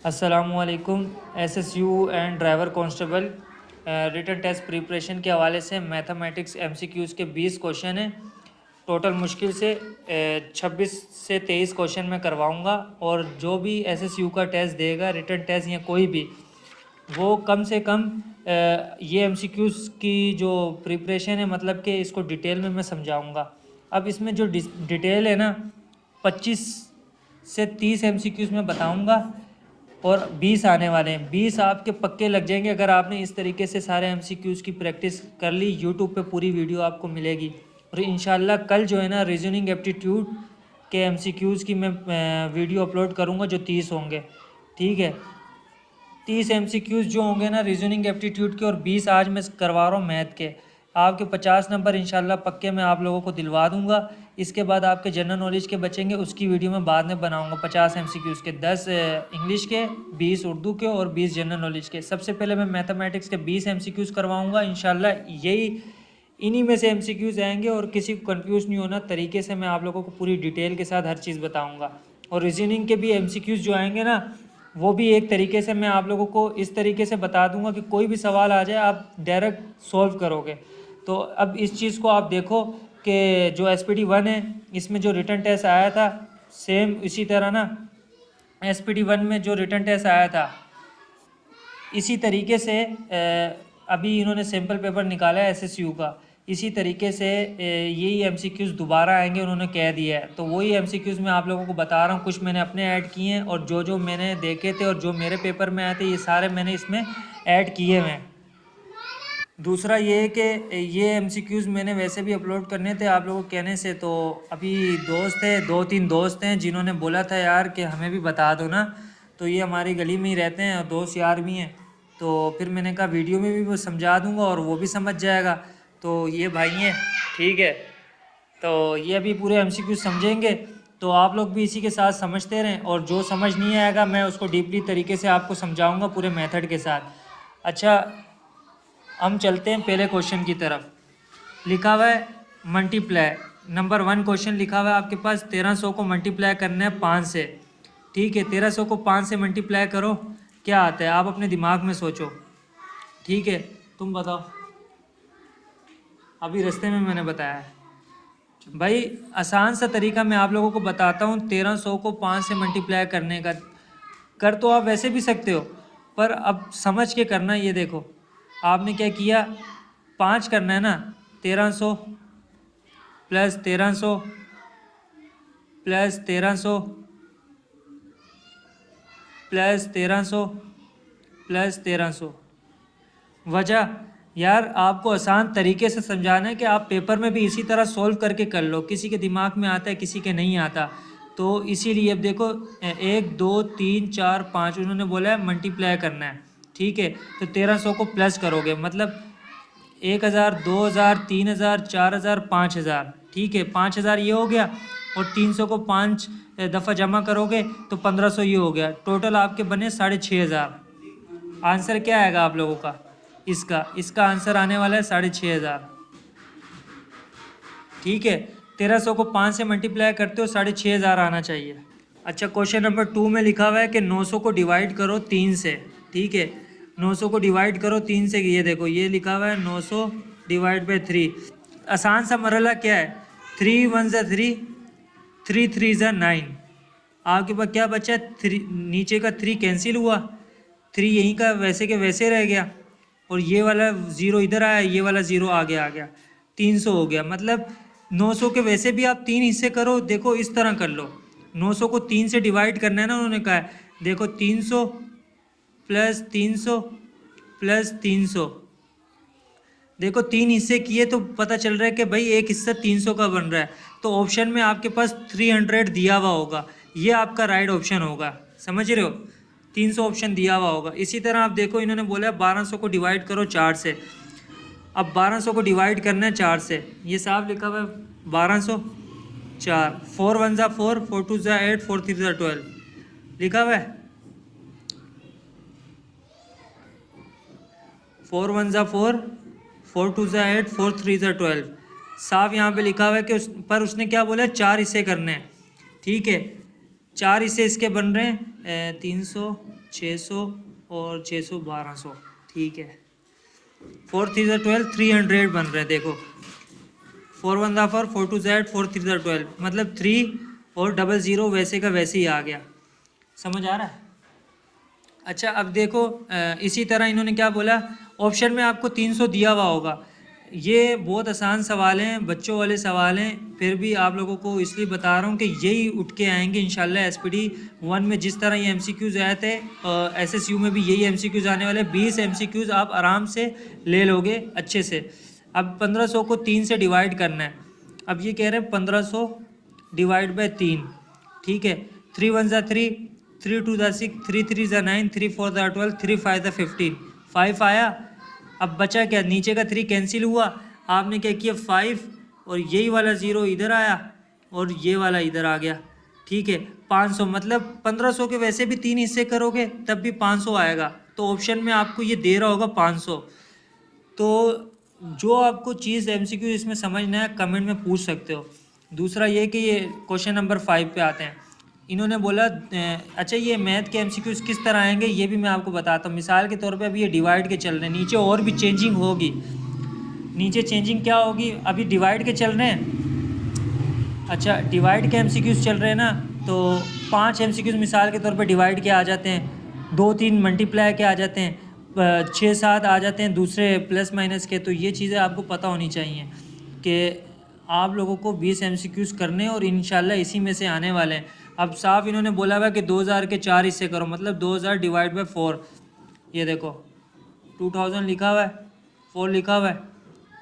अस्सलामुअलैकुम। SSU and driver constable written test preparation के हवाले से मैथमेटिक्स एमसीक्यूज़ के 20 क्वेश्चन हैं। टोटल मुश्किल से 26 से 23 क्वेश्चन मैं करवाऊंगा और जो भी एसएसयू का टेस्ट देगा, रिटन टेस्ट या कोई भी, वो कम से कम ये एमसीक्यूज़ की जो प्रिपरेशन है, मतलब कि इसको डिटेल में मैं समझाऊंगा। अब इसमें जो डिटेल है ना, 25 से 30 एमसीक्यूज़ मैं बताऊंगा और 20 आने वाले हैं। 20 आपके पक्के लग जाएंगे अगर आपने इस तरीके से सारे एमसीक्यूज़ की प्रैक्टिस कर ली। यूट्यूब पे पूरी वीडियो आपको मिलेगी और इंशाल्लाह कल जो है ना, रीजनिंग एप्टीट्यूड के एमसीक्यूज़ की मैं वीडियो अपलोड करूँगा जो 30 होंगे। ठीक है, 30 एमसीक्यूज़ जो होंगे ना रीजनिंग एप्टीट्यूड के, और 20 आज मैं करवा रहा हूँ मैथ के। आपके 50 नंबर इंशाल्लाह पक्के मैं आप लोगों को दिलवा दूंगा। इसके बाद आपके जनरल नॉलेज के बचेंगे, उसकी वीडियो मैं बाद में बनाऊंगा। 50 एमसीक्यूज़ के 10 इंग्लिश के, 20 उर्दू के और 20 जनरल नॉलेज के। सबसे पहले मैं मैथमेटिक्स के 20 एमसीक्यूज़ करवाऊँगा इंशाल्लाह। इन्हीं में से एमसीक्यूज़ आएंगे और किसी को कन्फ्यूज़ नहीं होना तरीके से मैं आप लोगों को पूरी डिटेल के साथ हर चीज़ बताऊँगा। और रीजनिंग के भी एमसीक्यूज़ जो आएंगे ना, वो भी एक तरीके से मैं आप लोगों को इस तरीके से बता दूंगा कि कोई भी सवाल आ जाए आप डायरेक्ट सॉल्व करोगे। तो अब इस चीज़ को आप देखो कि जो SPD1 है, इसमें जो रिटन टेस्ट आया था, सेम इसी तरह ना SPD1 में जो रिटन टेस्ट आया था, इसी तरीके से अभी इन्होंने सैम्पल पेपर निकाला है एसएसयू का। इसी तरीके से यही एमसीक्यूज़ दोबारा आएंगे, उन्होंने कह दिया है। तो वही एमसीक्यूज़ मैं आप लोगों को बता रहा हूँ। कुछ मैंने अपने ऐड किए हैं और जो जो मैंने देखे थे और जो मेरे पेपर में आए थे, ये सारे मैंने इसमें ऐड किए हुए हैं। दूसरा ये है कि ये एमसीक्यूज़ मैंने वैसे भी अपलोड करने थे आप लोगों के कहने से। तो अभी दोस्त है, 2-3 दोस्त हैं जिन्होंने बोला था यार कि हमें भी बता दो ना। तो ये हमारी गली में ही रहते हैं और दोस्त यार भी हैं। तो फिर मैंने कहा वीडियो में भी वो समझा दूंगा और वो भी समझ जाएगा। तो ये भाई हैं, ठीक है। तो ये अभी पूरे एमसीक्यूज़ समझेंगे, तो आप लोग भी इसी के साथ समझते रहें। और जो समझ नहीं आएगा मैं उसको डीपली तरीके से आपको समझाऊँगा पूरे मेथड के साथ। अच्छा, हम चलते हैं पहले क्वेश्चन की तरफ। लिखा हुआ है मल्टीप्लाई। नंबर 1 क्वेश्चन लिखा हुआ है आपके पास, 1300 को मल्टीप्लाई करना है 5 से। ठीक है, 1300 को 5 से मल्टीप्लाई करो, क्या आता है? आप अपने दिमाग में सोचो। ठीक है, तुम बताओ। अभी रास्ते में मैंने बताया है भाई। आसान सा तरीका मैं आप लोगों को बताता हूँ 1300 को 5 से मल्टीप्लाई करने का। कर तो आप वैसे भी सकते हो, पर अब समझ के करना। ये देखो, आपने क्या किया, 5 करना है ना, 1300 प्लस 1300 प्लस 1300 प्लस 1300 प्लस 1300। वजह यार, आपको आसान तरीके से समझाना है कि आप पेपर में भी इसी तरह सोल्व करके कर लो। किसी के दिमाग में आता है, किसी के नहीं आता। तो इसीलिए अब देखो, 1 2 3 4 5 उन्होंने बोला है मल्टीप्लाई करना है। ठीक है, तो 1300 को प्लस करोगे, मतलब 1000 2000 3000 4000 5000। ठीक है, 5000 ये हो गया और 300 को 5 दफ़ा जमा करोगे तो 1500 ये हो गया। टोटल आपके बने 6500। आंसर क्या आएगा आप लोगों का? इसका आंसर आने वाला है 6500। ठीक है, 1300 को 5 से मल्टीप्लाई करते हो 6500 आना चाहिए। अच्छा, क्वेश्चन नंबर 2 में लिखा हुआ है कि 900 को डिवाइड करो 3 से। ठीक है, 900 को डिवाइड करो 3 से। ये देखो, ये लिखा हुआ है 900 डिवाइड बाई 3। आसान सा मरला क्या है, 3 1 ज़ा 3, 3 3 ज़ा 9। आपके पास क्या बचा? 3, नीचे का 3 कैंसिल हुआ, 3 यहीं का वैसे के वैसे रह गया और ये वाला 0 इधर आया, ये वाला 0 आगे आ गया, 300 हो गया। मतलब 900 के वैसे भी आप 3 हिस्से करो। देखो इस तरह कर लो, 900 को 3 से डिवाइड करना है ना, उन्होंने कहा है। देखो 300 प्लस 300 प्लस 300। देखो 3 हिस्से किए तो पता चल रहा है कि भाई एक हिस्सा 300 का बन रहा है। तो ऑप्शन में आपके पास 300 दिया हुआ होगा, ये आपका राइट ऑप्शन होगा। समझ रहे हो? 300 ऑप्शन दिया हुआ होगा। इसी तरह आप देखो, इन्होंने बोला है 1200 को डिवाइड करो 4 से। अब 1200 को डिवाइड करना है 4 से, ये साफ लिखा हुआ है 1200 4, 4 1 ज़ा 4, 4 2 ज़ा 8, 4 3 ज़ा 12 लिखा हुआ है। 4 1 ज़ा 4, 4 2 ज़ा 8, 4 3 ज़ा 12 साफ यहाँ पे लिखा हुआ है कि पर उसने क्या बोला है, 4 हिस्से करने हैं। ठीक है, 4 हिस्से इसके बन रहे हैं 300 600 और 600 1200, ठीक है। 4 3 12, 300 बन रहे हैं। देखो 4 1 4, 4 2 Z, 4 3 12, मतलब 3 और 00 वैसे का वैसे ही आ गया। समझ आ रहा है? अच्छा अब देखो इसी तरह इन्होंने क्या बोला, ऑप्शन में आपको 300 दिया हुआ होगा। ये बहुत आसान सवाल हैं, बच्चों वाले सवाल हैं, फिर भी आप लोगों को इसलिए बता रहा हूँ कि यही उठ के आएंगे इंशाल्लाह। एसपीडी 1 में जिस तरह ये एमसीक्यूज़ आए थे, एसएसयू में भी यही एमसीक्यूज़ आने वाले। 20 एमसीक्यूज़ आप आराम से ले लोगे अच्छे से। अब 1500 को 3 से डिवाइड करना है। अब ये कह रहे हैं 1500 डिवाइड बाई 3, ठीक है। 3 1 ज़ा 3, 3 2 ज़ा 6, 3 3 ज़ा 9, 3 4 ज़ा 12, 3 5 ज़ा 15, 5 आया। अब बचा क्या, नीचे का 3 कैंसिल हुआ, आपने क्या किया 5 और यही वाला 0 इधर आया और ये वाला इधर आ गया, ठीक है। 500 मतलब 1500 के वैसे भी 3 हिस्से करोगे तब भी 500 आएगा। तो ऑप्शन में आपको ये दे रहा होगा 500। तो जो आपको चीज़ एमसीक्यू इसमें समझना है कमेंट में पूछ सकते हो। दूसरा ये कि ये क्वेश्चन नंबर 5 पे आते हैं। इन्होंने बोला अच्छा ये मैथ के एमसीक्यूज़ किस तरह आएंगे ये भी मैं आपको बताता हूँ। मिसाल के तौर पे अभी ये डिवाइड के चल रहे हैं, नीचे और भी चेंजिंग होगी। नीचे चेंजिंग क्या होगी, अभी डिवाइड के चल रहे हैं। अच्छा डिवाइड के एमसीक्यूज़ चल रहे हैं ना, तो 5 एमसीक्यूज़ मिसाल के तौर पे डिवाइड के आ जाते हैं, 2 3 मल्टीप्लाई के आ जाते हैं, 6 7 आ जाते हैं दूसरे प्लस माइनस के। तो ये चीज़ें आपको पता होनी चाहिए कि आप लोगों को 20 एमसीक्यूज़ करने और इंशाल्लाह इसी में से आने वाले हैं। अब साफ इन्होंने बोला हुआ कि 2000 के 4 हिस्से करो, मतलब 2000 डिवाइड बाई 4। ये देखो 2000 लिखा हुआ है, 4 लिखा हुआ है,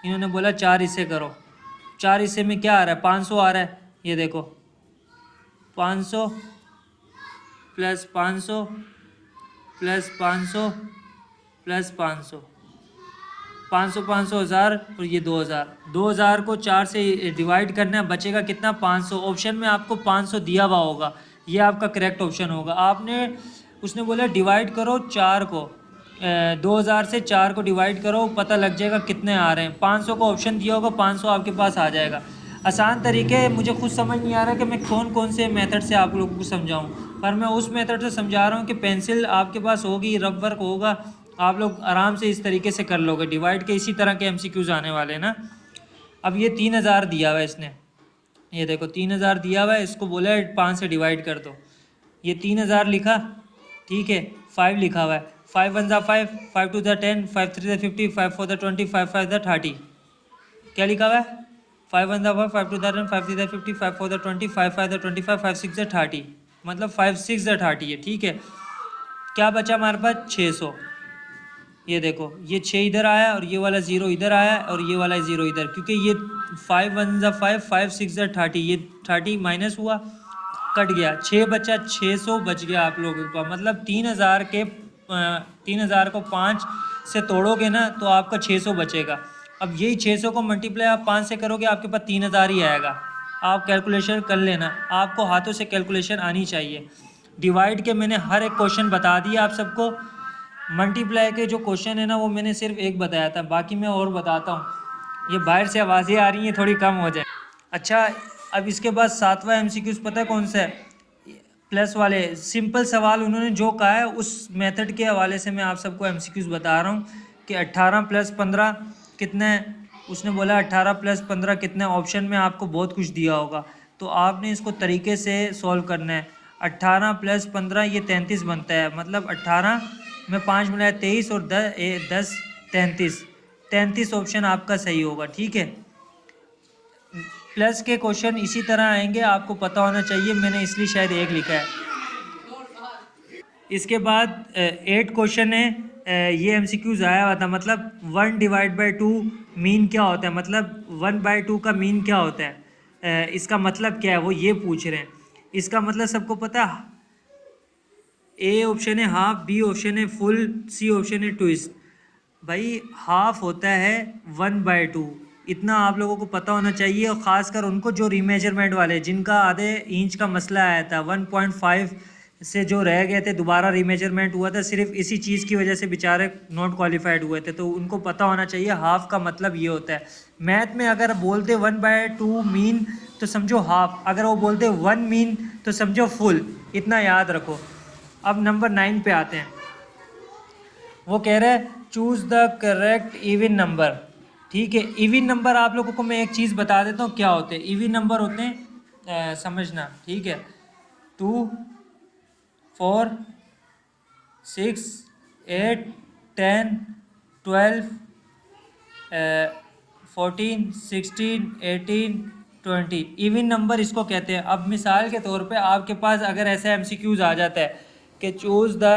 इन्होंने बोला 4 हिस्से करो। 4 हिस्से में क्या आ रहा है, 500 आ रहा है। ये देखो 500 प्लस 500 प्लस 500 प्लस 500, 500 500 हज़ार और ये 2000। 2000 को 4 से डिवाइड करना है, बचेगा कितना 500। ऑप्शन में आपको 500 दिया हुआ होगा, ये आपका करेक्ट ऑप्शन होगा। आपने उसने बोला डिवाइड करो 4 को, 2000 से 4 को डिवाइड करो, पता लग जाएगा कितने आ रहे हैं। 500 का ऑप्शन दिया होगा, 500 आपके पास आ जाएगा। आसान तरीके मुझे खुद समझ नहीं आ रहा कि मैं कौन से मेथड से आप लोगों को समझाऊं, पर मैं उस मेथड से समझा रहा हूं कि पेंसिल आपके पास होगी, रफ वर्क होगा, आप लोग आराम से इस तरीके से कर लोगे। डिवाइड के इसी तरह के एमसीक्यूज आने वाले ना। अब ये 3000 दिया हुआ है इसने, ये देखो 3000 दिया हुआ है, इसको बोला है 5 से डिवाइड कर दो। ये 3000 लिखा, ठीक है। 5 लिखा हुआ है, 5 1 ज़ा 5, 5 2 ज़ा 10, 5 3 ज़ा 50, 5 4 ज़ा 20, 5 5 ज़ा 30। क्या लिखा हुआ है, 5 1 ज़ा 5, 5 2 ज़ा 10, 5 3 ज़ा 50, 5 4 ज़ा 20, 5 5 ज़ा 25, 5 6 ज़ा 30, मतलब 5 6 ज़ा 30 है, ठीक है। क्या बचा हमारे पास 600। ये देखो ये 6 इधर आया और ये वाला 0 इधर आया और ये वाला 0 इधर, क्योंकि ये 5 1 ज़ा 5, 5 6 ज़ा 30, ये 30 माइनस हुआ, कट गया, 6 बचा, 600 बच गया आप लोगों के पास। मतलब 3000 को 5 से तोड़ोगे ना तो आपका 600 बचेगा। अब यही 600 को मल्टीप्लाई आप 5 से करोगे, आपके पास 3000 ही आएगा। आप कैलकुलेशन कर लेना, आपको हाथों से कैलकुलेशन आनी चाहिए। डिवाइड के मैंने हर एक क्वेश्चन बता दिया आप सबको। मल्टीप्लाई के जो क्वेश्चन है ना वो मैंने सिर्फ एक बताया था, बाकी मैं और बताता हूँ। ये बाहर से आवाज़ें आ रही हैं, थोड़ी कम हो जाए। अच्छा अब इसके बाद 7वां एमसीक्यूज़ पता है कौन सा है, प्लस वाले सिंपल सवाल उन्होंने जो कहा है उस मेथड के हवाले से मैं आप सबको एमसीक्यूज़ बता रहा हूँ कि 18 प्लस 15 कितना है। उसने बोला 18 प्लस 15 कितना है, ऑप्शन में आपको बहुत कुछ दिया होगा, तो आपने इसको तरीके से सॉल्व करना है। 18 प्लस 15 ये 33 बनता है, मतलब 18 में 5 मिलाया 23 और 10 33, 33 ऑप्शन आपका सही होगा, ठीक है। प्लस के क्वेश्चन इसी तरह आएंगे, आपको पता होना चाहिए, मैंने इसलिए शायद एक लिखा है। इसके बाद 8 क्वेश्चन है, ये एमसीक्यूज आया हुआ था। मतलब 1 डिवाइड बाई 2 मीन क्या होता है, मतलब 1/2 का मीन क्या होता है, इसका मतलब क्या है वो ये पूछ रहे हैं। इसका मतलब सबको पता, ए ऑप्शन है हाफ, बी ऑप्शन है फुल, सी ऑप्शन है ट्विस्ट। भाई हाफ होता है 1/2, इतना आप लोगों को पता होना चाहिए। और ख़ासकर उनको जो रीमेजरमेंट वाले, जिनका आधे इंच का मसला आया था, 1.5 से जो रह गए थे, दोबारा रीमेजरमेंट हुआ था, सिर्फ इसी चीज़ की वजह से बेचारे नॉट क्वालिफाइड हुए थे, तो उनको पता होना चाहिए हाफ का मतलब ये होता है। मैथ में अगर बोलते 1/2 मीन तो समझो हाफ, अगर वो बोलते 1 मीन तो समझो फुल, इतना याद रखो। अब नंबर 9 पे आते हैं। वो कह रहा है choose the correct even number. ठीक है, इवन नंबर आप लोगों को मैं एक चीज़ बता देता हूँ क्या होते हैं। इवन नंबर होते हैं, समझना, ठीक है, 2, 4, 6, 8, 10, 12, 14, 16, 18, 20 इवन नंबर इसको कहते हैं। अब मिसाल के तौर पे आपके पास अगर ऐसा एमसीक्यूज आ जाता है कि choose the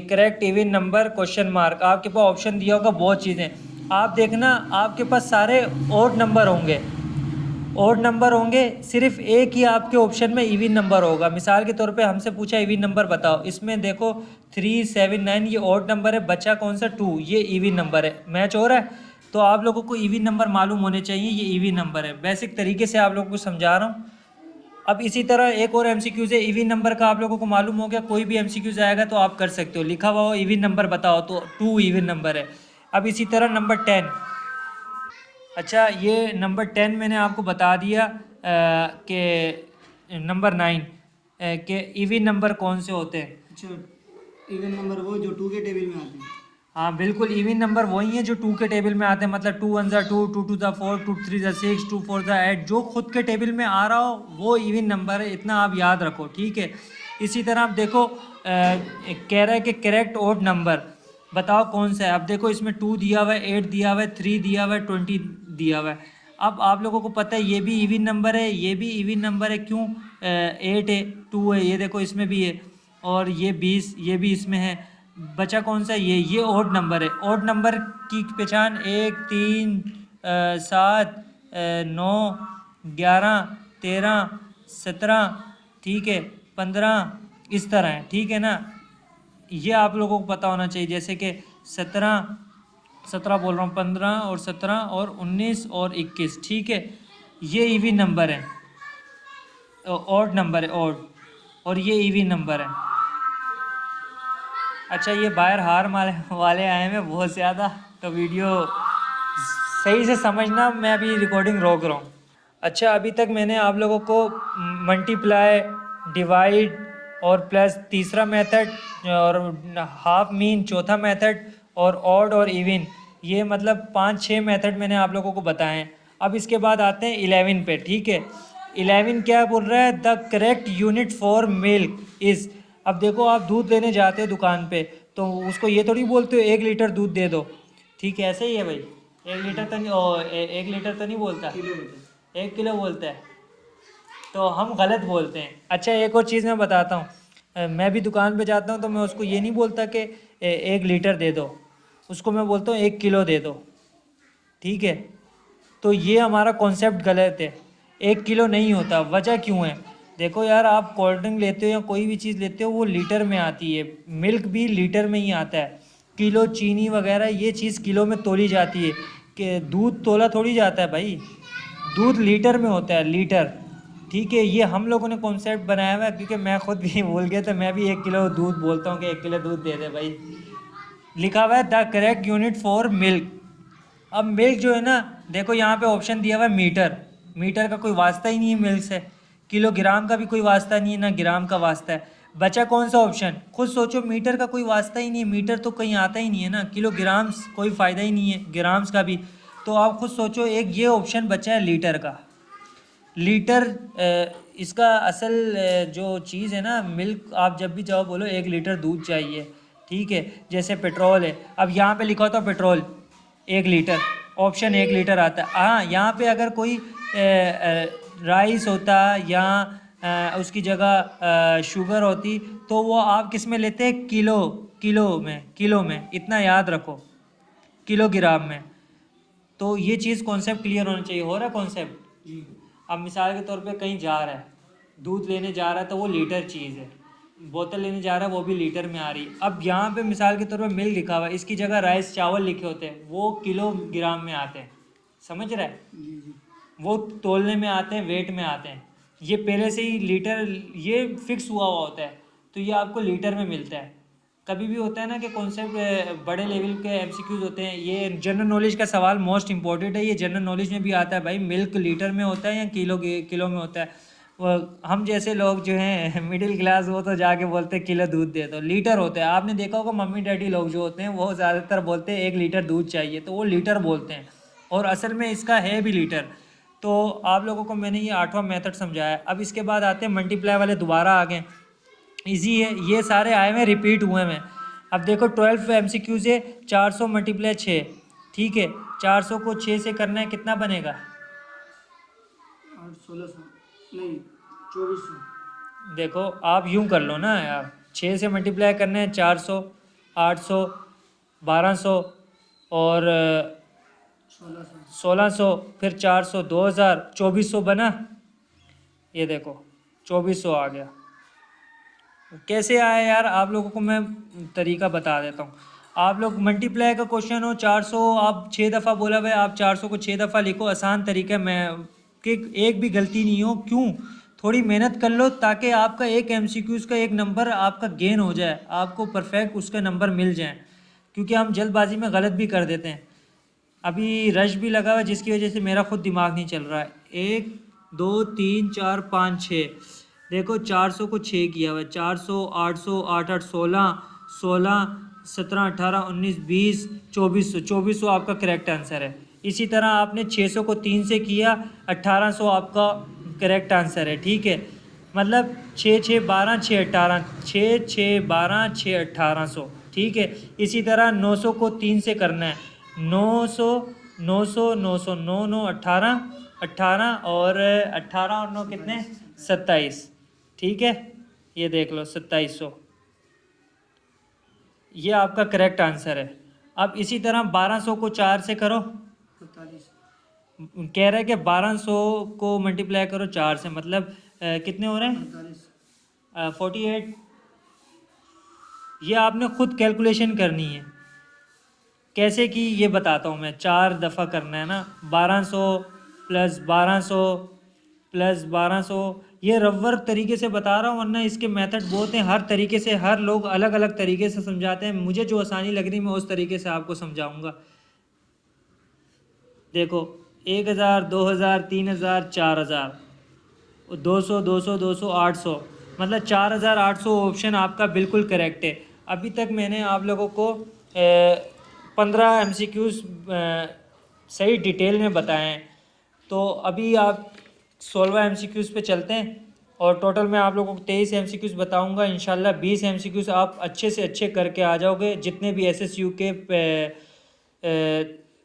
correct even number question mark, आपके पास ऑप्शन दिया होगा बहुत चीज़ें, आप देखना आपके पास सारे ओड नंबर होंगे, ओड नंबर होंगे, सिर्फ एक ही आपके ऑप्शन में इवन नंबर होगा। मिसाल के तौर पे हमसे पूछा इवन नंबर बताओ, इसमें देखो 3, 7, 9 ये ओड नंबर है, बचा कौन सा 2, ये इवन नंबर है। मैच हो रहा है? तो आप लोगों को इवन नंबर मालूम होने चाहिए, ये इवन नंबर है। बेसिक तरीके से आप लोगों को समझा रहा हूँ। अब इसी तरह एक और एमसीक्यूज है इवन नंबर का, आप लोगों को मालूम हो गया, कोई भी एमसीक्यूज आएगा तो आप कर सकते हो, लिखा हुआ हो इवन नंबर बताओ तो 2 इवन नंबर है। अब इसी तरह नंबर 10, अच्छा ये नंबर 10 मैंने आपको बता दिया कि नंबर 9 के इवन नंबर कौन से होते हैं। अच्छा, इवन नंबर वो जो 2 के टेबल में आते हैं। हाँ बिल्कुल, इवन नंबर वही है जो 2 के टेबल में आते हैं, मतलब 2 1 2, 2 2 4, 2 3 6, 2 4 8, जो खुद के टेबल में आ रहा हो वो इवन नंबर है, इतना आप याद रखो, ठीक है। इसी तरह आप देखो कह रहा है कि करेक्ट ओड नंबर बताओ कौन सा है। अब देखो इसमें 2 दिया हुआ है, 8 दिया हुआ है, 3 दिया हुआ है, 20 दिया हुआ है। अब आप लोगों को पता है ये भी इवन नंबर है, ये भी इवन नंबर है, क्यों 8 है, 2 है, ये देखो इसमें भी है, और ये 20 ये भी इसमें है। बचा कौन सा, ये ओड नंबर है। ओड नंबर की पहचान 1, 3, 7, 9, 11, 13, 17, ठीक है, 15, इस तरह है, ठीक है ना। ये आप लोगों को पता होना चाहिए, जैसे कि 17 बोल रहा हूँ, 15 और 17 और 19 और 21, ठीक है, ये इवन नंबर है, ऑड नंबर है, ऑड, और ये इवन नंबर है। अच्छा ये बाहर हार वाले आए हैं बहुत ज़्यादा, तो वीडियो सही से समझना, मैं अभी रिकॉर्डिंग रोक रहा हूँ। अच्छा अभी तक मैंने आप लोगों को मल्टीप्लाई, डिवाइड और प्लस तीसरा मेथड, और हाफ मीन चौथा मेथड, और ऑड और इवन, ये मतलब 5-6 मेथड मैंने आप लोगों को बताए हैं। अब इसके बाद आते हैं 11 पे, ठीक है। 11 क्या बोल रहा है, the correct unit for milk is. अब देखो आप दूध लेने जाते हो दुकान पे, तो उसको ये थोड़ी बोलते हो 1 लीटर दूध दे दो, ठीक है, ऐसे ही है भाई, 1 लीटर तो नहीं, 1 लीटर तो नहीं बोलता, 1 किलो बोलता है, तो हम गलत बोलते हैं। अच्छा एक और चीज़ मैं बताता हूँ, मैं भी दुकान पे जाता हूँ तो मैं उसको ये नहीं बोलता कि 1 लीटर दे दो, उसको मैं बोलता हूँ 1 किलो दे दो, ठीक है। तो ये हमारा कॉन्सेप्ट गलत है, 1 किलो नहीं होता। वजह क्यों है, देखो यार, आप कोल्ड ड्रिंक लेते हो या कोई भी चीज़ लेते हो वो लीटर में आती है, मिल्क भी लीटर में ही आता है। किलो चीनी वगैरह ये चीज़ किलो में तोली जाती है, कि दूध तोला थोड़ी जाता है भाई, दूध लीटर में होता है, लीटर, ठीक है। ये हम लोगों ने कॉन्सेप्ट बनाया हुआ है, क्योंकि मैं खुद भी भूल गया तो मैं भी 1 किलो दूध बोलता हूँ कि 1 किलो दूध दे दे भाई। लिखा हुआ है the correct unit for milk. अब मिल्क जो है ना, देखो यहाँ पे ऑप्शन दिया हुआ है मीटर, मीटर का कोई वास्ता ही नहीं है मिल्क से, किलोग्राम का भी कोई वास्ता नहीं है, ना ग्राम का वास्ता है। बचा कौन सा ऑप्शन, खुद सोचो, मीटर का कोई वास्ता ही नहीं है, मीटर तो कहीं आता ही नहीं है ना, किलोग्राम्स कोई फ़ायदा ही नहीं है, ग्राम्स का भी। तो आप खुद सोचो, एक ये ऑप्शन बचा है लीटर का। लीटर इसका असल जो चीज़ है ना, मिल्क, आप जब भी जाओ बोलो 1 लीटर दूध चाहिए, ठीक है। जैसे पेट्रोल है, अब यहाँ पे लिखा होता है पेट्रोल 1 लीटर, ऑप्शन 1 लीटर आता है। हाँ यहाँ पे अगर कोई राइस होता या उसकी जगह शुगर होती तो वो आप किस में लेते, किलो, किलो में, इतना याद रखो, किलोग्राम में। तो ये चीज़ कॉन्सेप्ट क्लियर होना चाहिए, हो रहा है कॉन्सेप्ट। अब मिसाल के तौर पे कहीं जा रहा है, दूध लेने जा रहा है तो वो लीटर चीज़ है, बोतल लेने जा रहा है वो भी लीटर में आ रही है। अब यहाँ पे मिसाल के तौर पे मिल्क लिखा हुआ है, इसकी जगह राइस चावल लिखे होते हैं, वो किलोग्राम में आते हैं, समझ रहे हैं, वो तोलने में आते हैं, वेट में आते हैं। ये पहले से ही लीटर ये फिक्स हुआ हुआ होता है, तो ये आपको लीटर में मिलता है। कभी भी होता है ना कि कॉन्सेप्ट बड़े लेवल के एमसीक्यूज होते हैं, ये जनरल नॉलेज का सवाल मोस्ट इंपॉर्टेंट है, ये जनरल नॉलेज में भी आता है भाई, मिल्क लीटर में होता है या किलो में होता है। वो हम जैसे लोग जो हैं मिडिल क्लास, वो तो जाके बोलते हैं किलो दूध दे दो। लीटर होते हैं, आपने देखा होगा मम्मी डैडी लोग जो होते हैं वो ज़्यादातर बोलते हैं 1 लीटर दूध चाहिए, तो वो लीटर बोलते हैं और असल में इसका है भी लीटर। तो आप लोगों को मैंने ये 8वां मेथड समझाया। अब इसके बाद आते हैं मल्टीप्लाई वाले, दोबारा आ गए। ईजी है, ये सारे आए हुए रिपीट हुए हैं। अब देखो 12 MCQ से 400 × 6, ठीक है। 400 को 6 से करना है, कितना बनेगा? 1600 नहीं 2400। देखो आप यूं कर लो ना यार, 6 से मल्टीप्लाई करना है 400, 800, 1200 और 1600, फिर 400, 2000, 2400 बना। ये देखो 2400 आ गया। कैसे आया यार, आप लोगों को मैं तरीका बता देता हूँ। आप लोग मल्टीप्लाई का क्वेश्चन हो 400, आप 6 दफ़ा बोला भाई, आप 400 को 6 दफ़ा लिखो। आसान तरीका है, मैं कि एक भी गलती नहीं हो। क्यों? थोड़ी मेहनत कर लो ताकि आपका एक MCQ का एक नंबर आपका गेन हो जाए, आपको परफेक्ट उसके नंबर मिल जाए। क्योंकि हम जल्दबाजी में गलत भी कर देते हैं। अभी रश भी लगा हुआ है जिसकी वजह से मेरा खुद दिमाग नहीं चल रहा है। 1 2 3 4 5 6, देखो 400 को 6 किया हुआ है। 400, 800, 8 8 16, 16 17 18 19 20 2400, 2400 आपका करेक्ट आंसर है। इसी तरह आपने 600 को 3 से किया, 1800 आपका करेक्ट आंसर है, ठीक है। मतलब 6 6 12 6 18, 6 6 12 6 1800, ठीक है। इसी तरह 900 को 3 से करना है, 900 900 900 9 9 18 18 और 18 और 9 कितने? 27, ठीक है। ये देख लो 2700, ये आपका करेक्ट आंसर है। अब इसी तरह 1200 को 4 से करो, 45 कह रहा है कि 1200 को मल्टीप्लाई करो 4 से, मतलब कितने हो रहे हैं? 45 48। ये आपने खुद कैलकुलेशन करनी है। कैसे की ये बताता हूँ मैं। 4 दफ़ा करना है ना, 1200 + 1200 + 1200, ये रबर तरीके से बता रहा हूँ, वरना इसके मेथड बहुत हैं। हर तरीके से हर लोग अलग अलग तरीके से समझाते हैं। मुझे जो आसानी लग रही मैं उस तरीके से आपको समझाऊंगा। देखो 1000, 2000, 3000, 4000, 200 200 200 800, मतलब 4800 ऑप्शन आपका बिल्कुल करेक्ट है। अभी तक मैंने आप लोगों को 15 MCQs सही डिटेल में बताए हैं। तो अभी आप 16 MCQs पे चलते हैं और टोटल मैं आप लोगों को 23 MCQs बताऊंगा। इंशाल्लाह 20 MCQs आप अच्छे से अच्छे करके आ जाओगे। जितने भी SSU के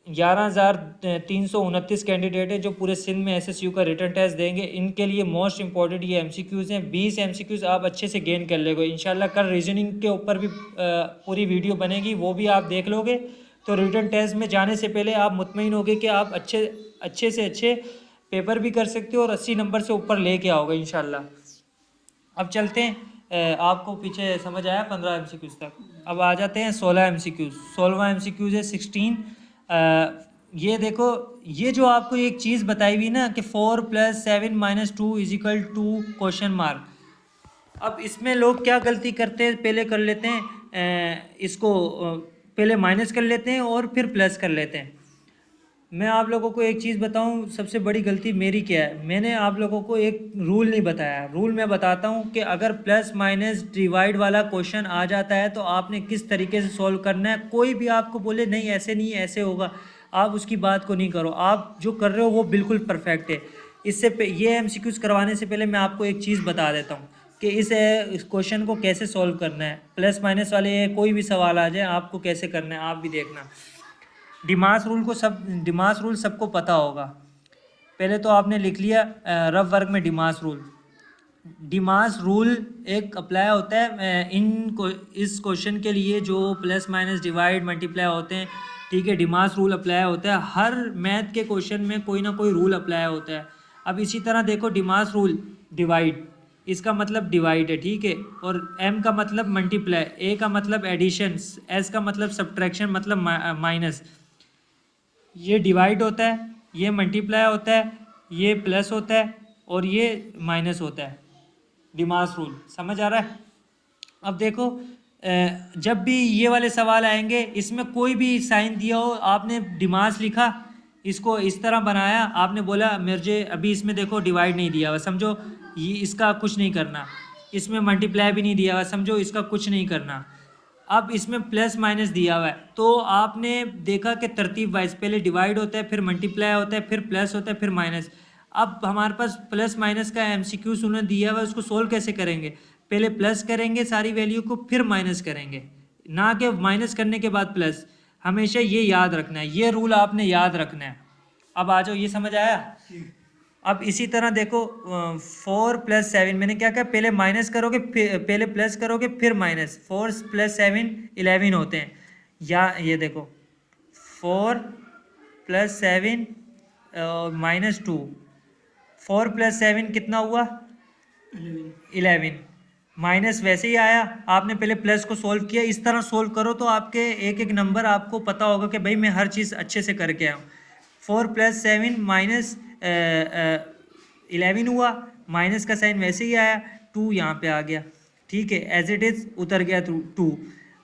11,329 कैंडिडेट है जो पूरे सिंध में SSU का रिटर्न टेस्ट देंगे, इनके लिए मोस्ट इंपॉर्टेंट ये MCQs हैं। 20 MCQs आप अच्छे से गेन कर लोगे इंशाल्लाह। कल रीजनिंग के ऊपर भी पूरी वीडियो बनेगी, वो भी आप देख लोगे। तो रिटर्न टेस्ट में जाने से पहले आप मुतमईन होगे कि आप अच्छे से अच्छे पेपर भी कर सकते हो और 80 नंबर से ऊपर लेके आओगे इंशाल्लाह। अब चलते हैं, आपको पीछे समझ आया 15 MCQs तक। अब आ जाते हैं 16 MCQs। 16वां MCQs है 16। ये देखो, ये जो आपको एक चीज़ बताई हुई ना कि 4 + 7 - 2 = 2 क्वेश्चन मार्क। अब इसमें लोग क्या गलती करते हैं, पहले कर लेते हैं इसको पहले माइनस कर लेते हैं और फिर प्लस कर लेते हैं। मैं आप लोगों को एक चीज़ बताऊं, सबसे बड़ी गलती मेरी क्या है, मैंने आप लोगों को एक रूल नहीं बताया। रूल मैं बताता हूं कि अगर प्लस माइनस डिवाइड वाला क्वेश्चन आ जाता है तो आपने किस तरीके से सॉल्व करना है। कोई भी आपको बोले नहीं ऐसे नहीं ऐसे होगा, आप उसकी बात को नहीं करो। आप जो कर रहे हो वो बिल्कुल परफेक्ट है। ये MCQs करवाने से पहले मैं आपको एक चीज़ बता देता हूँ कि इस क्वेश्चन को कैसे सॉल्व करना है। प्लस माइनस वाले कोई भी सवाल आ जाए आपको कैसे करना है, आप भी देखना। डिमास रूल सबको पता होगा। पहले तो आपने लिख लिया रफ वर्क में डिमास रूल एक अप्लाई होता है इस क्वेश्चन के लिए जो प्लस माइनस डिवाइड मल्टीप्लाई होते हैं, ठीक है। डिमास रूल अप्लाई होता है हर मैथ के क्वेश्चन में, कोई ना कोई रूल अप्लाई होता है। अब इसी तरह देखो डिमास रूल डिवाइड, इसका मतलब डिवाइड है, ठीक है। और M का मतलब मल्टीप्लाई, A का मतलब एडिशन, S का मतलब सब्ट्रैक्शन मतलब माइनस। ये डिवाइड होता है, ये मल्टीप्लाई होता है, ये प्लस होता है और ये माइनस होता है। डिमास रूल समझ आ रहा है? अब देखो जब भी ये वाले सवाल आएंगे इसमें कोई भी साइन दिया हो, आपने डिमास लिखा, इसको इस तरह बनाया, आपने बोला मुझे अभी इसमें देखो डिवाइड नहीं दिया हुआ, समझो ये इसका कुछ नहीं करना, इसमें मल्टीप्लाई भी नहीं दिया हुआ, समझो इसका कुछ नहीं करना। अब इसमें प्लस माइनस दिया हुआ है, तो आपने देखा कि तरतीब वाइज पहले डिवाइड होता है, फिर मल्टीप्लाई होता है, फिर प्लस होता है, फिर माइनस। अब हमारे पास प्लस माइनस का एमसीक्यू उन्होंने दिया हुआ है, उसको सोल्व कैसे करेंगे? पहले प्लस करेंगे सारी वैल्यू को, फिर माइनस करेंगे, ना कि माइनस करने के बाद प्लस। हमेशा ये याद रखना है, ये रूल आपने याद रखना है। अब आ जाओ, ये समझ आया? अब इसी तरह देखो 4 + 7, मैंने क्या कहा, पहले माइनस करोगे, पहले प्लस करोगे, फिर माइनस। 4 + 7 11 होते हैं। या ये देखो 4 + 7 -2, 4 + 7 कितना हुआ? 11। माइनस वैसे ही आया, आपने पहले प्लस को सोल्व किया। इस तरह सोल्व करो तो आपके एक एक नंबर आपको पता होगा कि भाई मैं हर चीज़ अच्छे से करके आया हूँ। 4 + 7 -11 हुआ, माइनस का साइन वैसे ही आया, 2 यहाँ पे आ गया, ठीक है, एज इट इज़ उतर गया 2।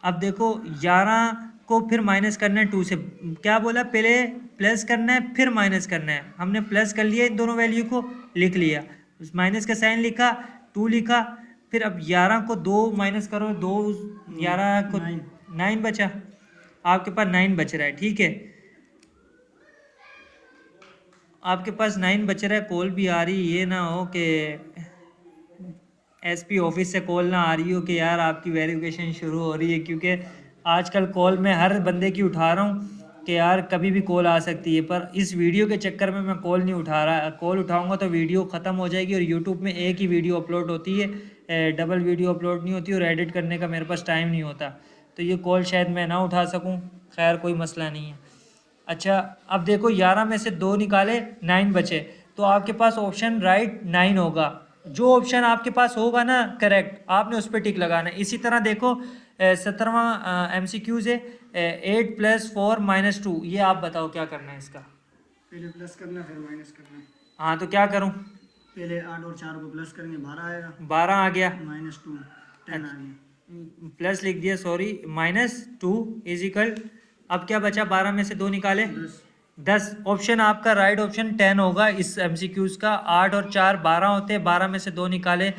अब देखो 11 को फिर माइनस करना है 2 से। क्या बोला? पहले प्लस करना है, फिर माइनस करना है। हमने प्लस कर लिया, इन दोनों वैल्यू को लिख लिया, माइनस का साइन लिखा, 2 लिखा। फिर अब 11 को 2 माइनस करो, 2 11 को 9 बचा, आपके पास 9 बच रहा है, ठीक है, आपके पास 9 बच रहा है। कॉल भी आ रही, ये ना हो कि एसपी ऑफिस से कॉल ना आ रही हो कि यार आपकी वेरिफिकेशन शुरू हो रही है, क्योंकि आजकल कॉल मैं हर बंदे की उठा रहा हूँ कि यार कभी भी कॉल आ सकती है। पर इस वीडियो के चक्कर में मैं कॉल नहीं उठा रहा, कॉल उठाऊंगा तो वीडियो ख़त्म हो जाएगी, और यूट्यूब में एक ही वीडियो अपलोड होती है, डबल वीडियो अपलोड नहीं होती, और एडिट करने का मेरे पास टाइम नहीं होता, तो ये कॉल शायद मैं ना उठा सकूँ। खैर कोई मसला नहीं है। अच्छा, अब देखो 11 में से 2 निकाले, 9 बचे, तो आपके पास ऑप्शन राइट 9 होगा। जो ऑप्शन आपके पास होगा ना करेक्ट, आपने उस पर टिक लगाना है। इसी तरह देखो 17वां MCQs है, 8 + 4 - 2, ये आप बताओ क्या करना है इसका? पहले प्लस करना, फिर माइनस करना। हाँ, तो क्या करूँ? पहले 8 और 4 को प्लस करेंगे, 12 आएगा, 12 आ गया, -2 10 आ गया, प्लस लिख दिया, सॉरी, -2 इजिकल। अब क्या बचा? 12 में से 2 निकाले, 10। ऑप्शन आपका राइट ऑप्शन 10 होगा इस MCQs का। 8 और 4 12 होते हैं, 12 में से 2 निकाले,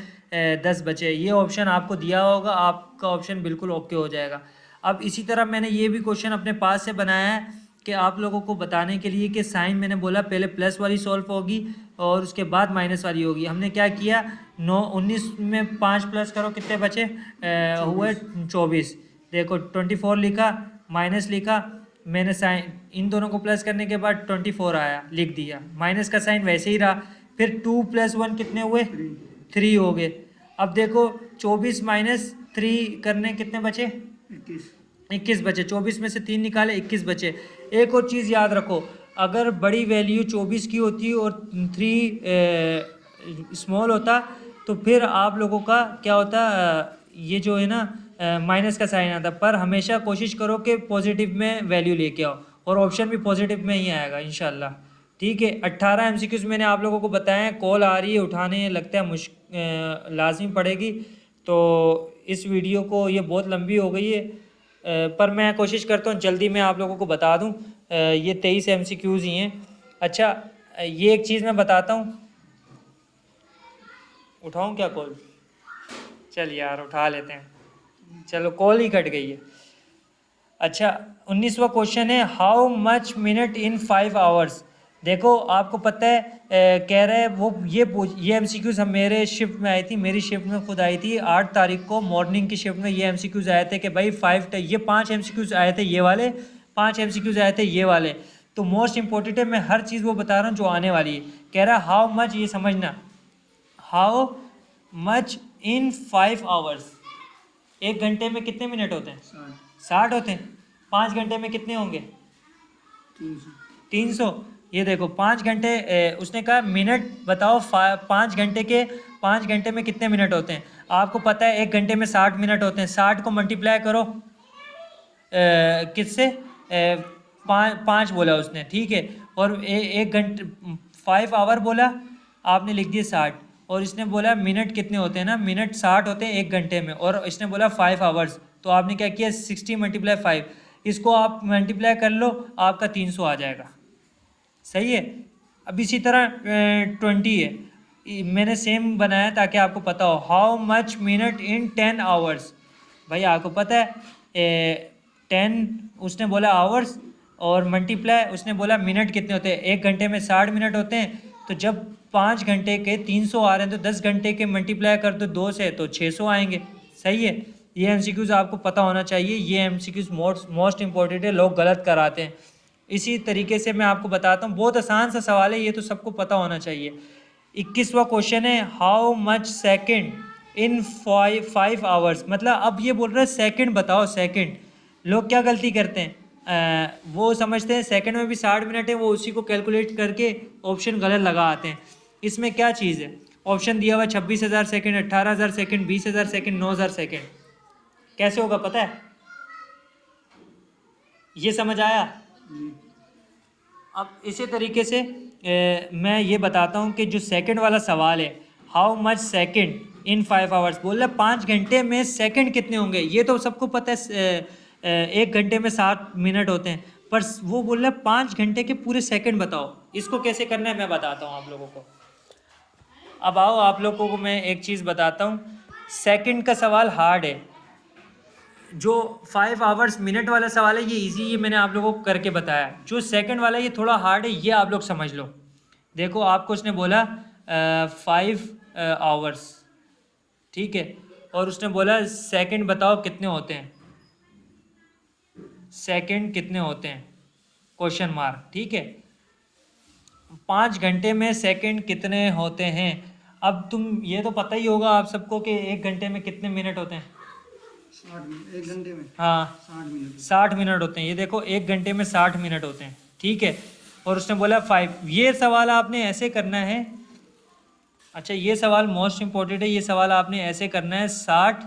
10 बचे। ये ऑप्शन आपको दिया होगा, आपका ऑप्शन बिल्कुल ओके हो जाएगा। अब इसी तरह मैंने ये भी क्वेश्चन अपने पास से बनाया है कि आप लोगों को बताने के लिए कि साइन मैंने बोला पहले प्लस वाली सॉल्व होगी और उसके बाद माइनस वाली होगी। हमने क्या किया, 19 में 5 प्लस करो, कितने बचे? हुए 24। देखो 24 लिखा, माइनस लिखा, मैंने साइन इन दोनों को प्लस करने के बाद 24 आया, लिख दिया, माइनस का साइन वैसे ही रहा। फिर 2 + 1 कितने हुए? 3 हो गए। अब देखो 24 - 3 करने कितने बचे? 21 बचे। 24 में से 3 निकाले, 21 बचे। एक और चीज़ याद रखो, अगर बड़ी वैल्यू 24 की होती और 3 स्मॉल होता तो फिर आप लोगों का क्या होता, ये जो है ना माइनस का साइन आता। पर हमेशा कोशिश करो कि पॉजिटिव में वैल्यू लेके आओ, और ऑप्शन भी पॉजिटिव में ही आएगा इंशाल्लाह, ठीक है। 18 MCQs मैंने आप लोगों को बताया हैं। कॉल आ रही है, उठाने लगता है लाजमी पड़ेगी, तो इस वीडियो को, ये बहुत लंबी हो गई है, पर मैं कोशिश करता हूँ जल्दी मैं आप लोगों को बता दूँ। ये 23 MCQs ही हैं। अच्छा, ये एक चीज़ मैं बताता हूँ, उठाऊँ क्या कॉल? चल यार उठा लेते हैं, चलो कॉल ही कट गई है। अच्छा, 19वां क्वेश्चन है, how much minute in 5 hours. देखो आपको पता है, कह रहे हैं वो ये MCQs हम मेरे शिफ्ट में आई थी, मेरी शिफ्ट में खुद आई थी 8 तारीख को मॉर्निंग की शिफ्ट में। ये MCQs आए थे कि भाई ये 5 MCQs आए थे, ये वाले 5 MCQs आए थे, ये वाले। तो मोस्ट इंपॉर्टेंट है, मैं हर चीज़ वो बता रहा हूँ जो आने वाली है। कह रहा है हाउ मच, ये समझना, हाउ मच इन 5 आवर्स, 1 घंटे में कितने मिनट होते हैं? 60 होते हैं। 5 घंटे में कितने होंगे? 300। ये देखो 5 घंटे, उसने कहा मिनट बताओ 5 घंटे के, 5 घंटे में कितने मिनट होते हैं? आपको पता है 1 घंटे में 60 मिनट होते हैं। 60 को मल्टीप्लाई करो किससे? 5 बोला उसने, ठीक है। और 1 घंटे 5 आवर बोला, आपने लिख दिया 60, और इसने बोला मिनट कितने होते हैं ना, मिनट 60 होते हैं 1 घंटे में, और इसने बोला 5 आवर्स, तो आपने क्या किया 60 × 5, इसको आप मल्टीप्लाई कर लो, आपका 300 आ जाएगा, सही है। अब इसी तरह 20 है, मैंने सेम बनाया ताकि आपको पता हो। How much minute in 10 hours, भाई आपको पता है 10 उसने बोला आवर्स और मल्टीप्लाई उसने बोला मिनट कितने होते हैं, 1 घंटे में 60 मिनट होते हैं। तो जब 5 घंटे के 300 आ रहे हैं तो 10 घंटे के मल्टीप्लाई कर दो 2 से तो 600 आएंगे। सही है, ये एमसीक्यूज आपको पता होना चाहिए। ये एमसीक्यूज मोस्ट इंपॉर्टेंट है, लोग गलत कराते हैं। इसी तरीके से मैं आपको बताता हूँ, बहुत आसान सा सवाल है, ये तो सबको पता होना चाहिए। 21वां क्वेश्चन है how much second in 5 hours, मतलब अब ये बोल रहा है सेकंड बताओ सेकंड। लोग क्या गलती करते हैं, वो समझते हैं सेकंड में भी 60 मिनट है, वो उसी को कैलकुलेट करके ऑप्शन गलत लगा आते हैं। इसमें क्या चीज़ है, ऑप्शन दिया हुआ 26,000 सेकंड, 18,000 सेकंड, 20,000 सेकंड, 9,000 सेकंड। कैसे होगा पता है, ये समझ आया। अब इसी तरीके से मैं ये बताता हूँ कि जो सेकंड वाला सवाल है how much second in 5 hours, बोल रहा 5 घंटे में सेकंड कितने होंगे, ये तो सबको पता है 1 घंटे में 60 मिनट होते हैं, पर वो बोल रहा है 5 घंटे के पूरे सेकंड बताओ। इसको कैसे करना है मैं बताता हूँ आप लोगों को। अब आओ आप लोगों को मैं एक चीज़ बताता हूँ, सेकंड का सवाल हार्ड है, जो 5 आवर्स मिनट वाला सवाल है ये इजी, ये मैंने आप लोगों को करके बताया। जो सेकंड वाला ये थोड़ा हार्ड है, ये आप लोग समझ लो। देखो आपको उसने बोला 5 आवर्स, ठीक है, और उसने बोला सेकंड बताओ कितने होते हैं, सेकंड कितने होते हैं, क्वेश्चन मार्क, ठीक है। 5 घंटे में सेकंड कितने होते हैं। अब तुम ये तो पता ही होगा आप सबको कि 1 घंटे में कितने मिनट होते हैं, 60 मिनट 1 घंटे में, हाँ 60 मिनट, 60 मिनट होते हैं। ये देखो 1 घंटे में 60 मिनट होते हैं, ठीक है। और उसने बोला 5, ये सवाल आपने ऐसे करना है। अच्छा ये सवाल मोस्ट इंपॉर्टेंट है, ये सवाल आपने ऐसे करना है, 60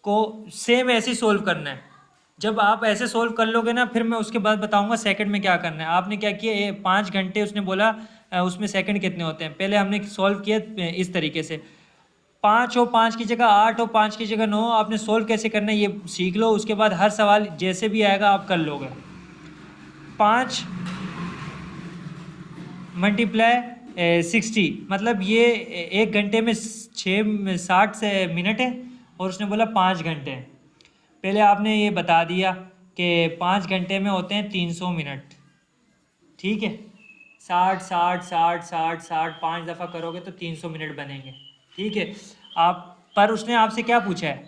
को सेम ऐसे सोल्व करना है। जब आप ऐसे सोल्व कर लोगे ना, फिर मैं उसके बाद बताऊंगा सेकंड में क्या करना है। आपने क्या किया, 5 घंटे उसने बोला उसमें सेकंड कितने होते हैं, पहले हमने सॉल्व किया इस तरीके से, 5 और 5 की जगह 8 और 5 की जगह 9। आपने सोल्व कैसे करना है ये सीख लो, उसके बाद हर सवाल जैसे भी आएगा आप कर लोगे। 5 मल्टीप्लाई 60, मतलब ये 1 घंटे में 60 से मिनट है, और उसने बोला 5 घंटे। पहले आपने ये बता दिया कि 5 घंटे में होते हैं 300 मिनट, ठीक है। 60 60 60 60 60 5 दफ़ा करोगे तो 300 मिनट बनेंगे, ठीक है। आप पर उसने आपसे क्या पूछा है,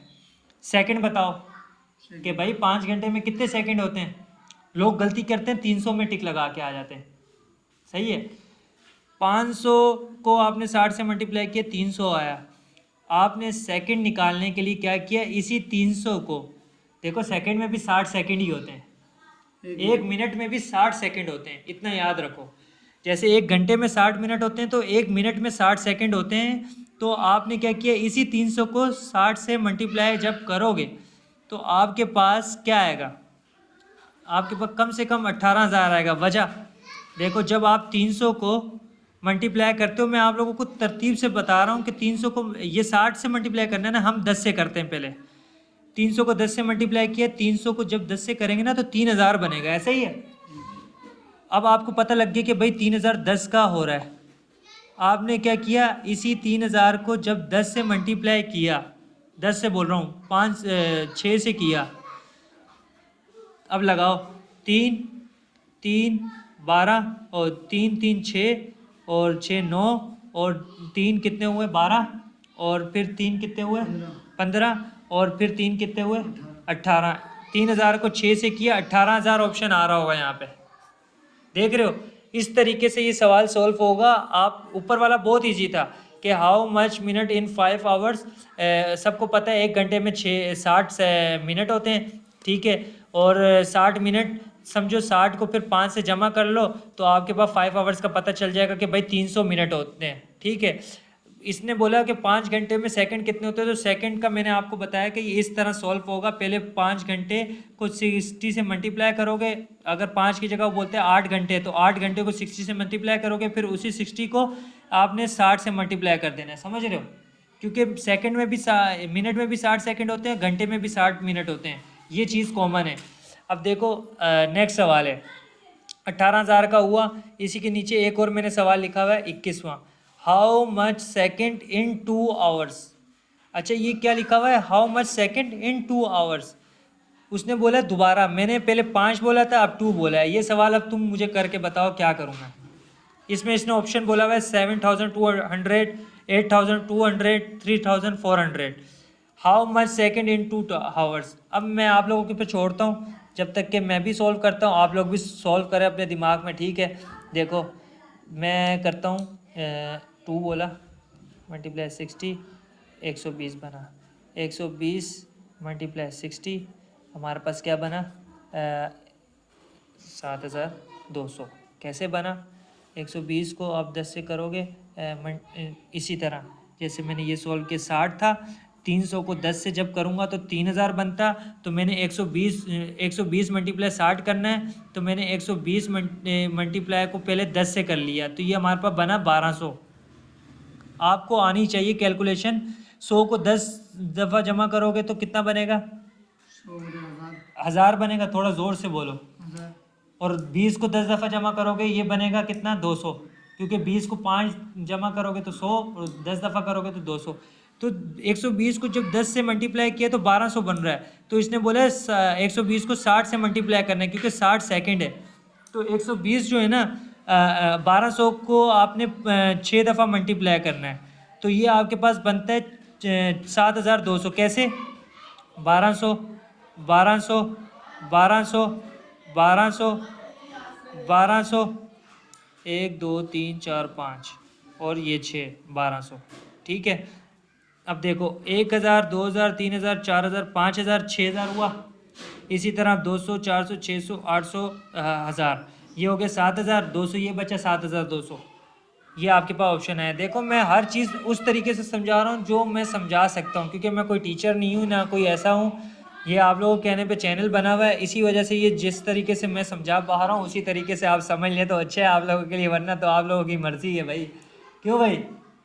सेकंड बताओ कि भाई 5 घंटे में कितने सेकंड होते हैं। लोग गलती करते हैं 300 में टिक लगा के आ जाते हैं, सही है। 500 को आपने 60 से मल्टीप्लाई किया, 300 आया। आपने सेकंड निकालने के लिए क्या किया, इसी 300 को, देखो सेकंड में भी 60 सेकंड ही होते हैं, 1 मिनट में भी 60 सेकंड होते हैं, इतना याद रखो। जैसे 1 घंटे में 60 मिनट होते हैं तो 1 मिनट में 60 सेकंड होते हैं। तो आपने क्या किया, इसी 300 को 60 से मल्टीप्लाई जब करोगे तो आपके पास क्या आएगा, आपके पास कम से कम 18,000 आएगा। वजह देखो, जब आप 300 को मल्टीप्लाई करते हो, मैं आप लोगों को तरतीब से बता रहा हूँ कि 300 को ये 60 से मल्टीप्लाई करना है ना, हम 10 से करते हैं पहले। 300 को 10 से मल्टीप्लाई किया, 300 को जब 10 से करेंगे ना तो 3,000 बनेगा, ऐसा ही है। अब आपको पता लग गया कि भाई 3,000 10 का हो रहा है। आपने क्या किया, इसी 3,000 को जब 10 से मल्टीप्लाई किया, 10 से बोल रहा हूँ, 6 से किया, अब लगाओ 3 3 12 और 3 3 6 और 6 9 और 3 कितने हुए 12 और फिर 3 कितने हुए 15 और फिर 3 कितने हुए 18। 3,000 को 6 से किया, 18,000 ऑप्शन आ रहा होगा यहाँ पे, देख रहे हो। इस तरीके से ये सवाल सॉल्व होगा। आप ऊपर वाला बहुत इजी था कि how much minute in 5 hours, सबको पता है 1 घंटे में 60 मिनट होते हैं, ठीक है। और 60 मिनट समझो, 60 को फिर 5 से जमा कर लो तो आपके पास 5 आवर्स का पता चल जाएगा कि भाई 300 मिनट होते हैं, ठीक है। इसने बोला कि 5 घंटे में सेकंड कितने होते हैं, तो सेकंड का मैंने आपको बताया कि ये इस तरह सॉल्व होगा। पहले 5 घंटे को 60 से मल्टीप्लाई करोगे, अगर 5 की जगह बोलते हैं 8 घंटे तो 8 घंटे को 60 से मल्टीप्लाई करोगे, फिर उसी 60 को आपने 60 से मल्टीप्लाई कर देना है, समझ रहे हो। क्योंकि सेकंड में भी मिनट में भी 60 सेकंड होते हैं, घंटे में भी 60 मिनट होते हैं, ये चीज़ कॉमन है। अब देखो नेक्स्ट सवाल है, 18,000 का हुआ। इसी के नीचे एक और मैंने सवाल लिखा हुआ है 21वां, how much second in 2 hours. अच्छा ये क्या लिखा हुआ है, how much second in 2 hours. उसने बोला दोबारा, मैंने पहले 5 बोला था अब 2 बोला है। ये सवाल अब तुम मुझे करके बताओ क्या करूँ मैं। इसमें इसने ऑप्शन बोला हुआ है 7200, 8200, 3400। How much second in 2 hours. अब मैं आप लोगों के पे छोड़ता हूँ जब तक कि मैं भी सॉल्व करता हूँ, आप लोग भी सॉल्व करें अपने दिमाग में, ठीक है। देखो मैं करता हूँ, 2 बोला मल्टीप्लाई 60, 120 बना। 120 मल्टीप्लाई 60 हमारे पास क्या बना, 7200। कैसे बना, 120 को आप 10 से करोगे, इसी तरह जैसे मैंने ये सॉल्व किया 60 था, 300 को 10 से जब करूँगा तो 3000 बनता। तो मैंने 120 मल्टीप्लाई 60 करना है, तो मैंने 120 मल्टीप्लाई को पहले 10 से कर लिया, तो ये हमारे पास बना 1200। आपको आनी चाहिए कैलकुलेशन। 100 को 10 दफ़ा जमा करोगे तो कितना बनेगा, 1000 बनेगा। थोड़ा ज़ोर से बोलो। 1000। और 20 को 10 दफ़ा जमा करोगे ये बनेगा कितना, 200। क्योंकि 20 को 5 जमा करोगे तो 100, और 10 दफ़ा करोगे तो 200। तो 120 को जब 10 से मल्टीप्लाई किया तो 1200 बन रहा है। तो इसने बोला 120 को 60 से मल्टीप्लाई करना है क्योंकि 60 सेकंड है। तो 120 जो है ना, 1200 को आपने 6 दफ़ा मल्टीप्लाई करना है। तो ये आपके पास बनता है 7200। कैसे, 1200 1200 1200 1200 1200, 1 2 3 4 5 और ये 6, 1200, ठीक है। अब देखो 1000, 2000, 3000, 4000, 5000, 6000 हुआ। इसी तरह 200, 400, 600, 800, 1000, ये हो गया 7200। ये बचा 7200। ये आपके पास ऑप्शन है। देखो मैं हर चीज़ उस तरीके से समझा रहा हूँ जो मैं समझा सकता हूँ, क्योंकि मैं कोई टीचर नहीं हूँ ना कोई ऐसा हूँ। ये आप लोगों के कहने पे चैनल बना हुआ है, इसी वजह से ये जिस तरीके से मैं समझा पा रहा हूँ उसी तरीके से आप समझ लें तो अच्छा है आप लोगों के लिए, वरना तो आप लोगों की मर्ज़ी है भाई। क्यों भाई,